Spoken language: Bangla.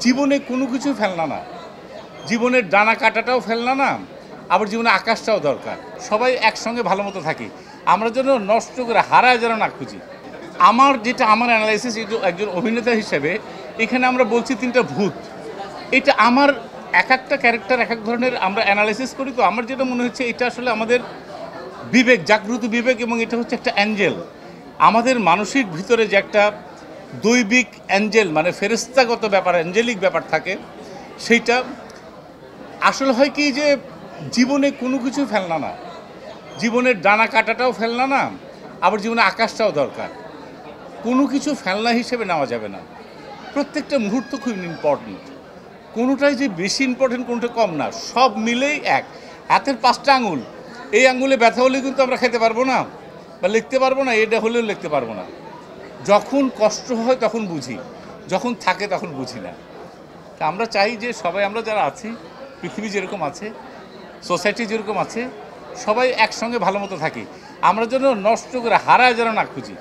জীবনে কোনো কিছু ফেলনা না, জীবনের ডানা কাটাটাও ফেলনা না, আবার জীবনে আকাশটাও দরকার। সবাই একসঙ্গে ভালো মতো থাকি, আমরা যেন নষ্ট করে হারায় যেন না খুঁজি। আমার অ্যানালাইসিস, একজন অভিনেতা হিসেবে এখানে আমরা বলছি তিনটা ভূত। এটা আমার এক একটা ক্যারেক্টার এক এক ধরনের আমরা অ্যানালাইসিস করি, তো আমার যেটা মনে হচ্ছে এটা আসলে আমাদের বিবেক, জাগ্রত বিবেক, এবং এটা হচ্ছে একটা অ্যাঞ্জেল। আমাদের মানসিক ভিতরে যে একটা দৈবিক অ্যাঞ্জেল, মানে ফেরেস্তাগত ব্যাপার, অ্যাঞ্জেলিক ব্যাপার থাকে, সেইটা আসলে হয় কি যে জীবনে কোনো কিছু ফেলনা না, জীবনের ডানা কাটাটাও ফেলনা না, আবার জীবনে আকাশটাও দরকার। কোনো কিছু ফেলনা হিসেবে নেওয়া যাবে না। প্রত্যেকটা মুহূর্ত খুব ইম্পর্টেন্ট, কোনোটাই যে বেশি ইম্পর্টেন্ট কোনোটা কম না, সব মিলেই এক। হাতের 5টা আঙুল, এই আঙুলে ব্যথা হলে কিন্তু আমরা খেতে পারবো না বা লিখতে পারবো না, এটা হলেও লিখতে পারবো না। যখন কষ্ট হয় তখন বুঝি, যখন থাকে তখন বুঝি না। তা আমরা চাই যে সবাই, আমরা যারা আছি, পৃথিবী যেরকম আছে, সোসাইটি যেরকম আছে, সবাই একসঙ্গে ভালো মতো থাকি, আমরা যেন নষ্ট করে হারায় যেন না খুঁজি।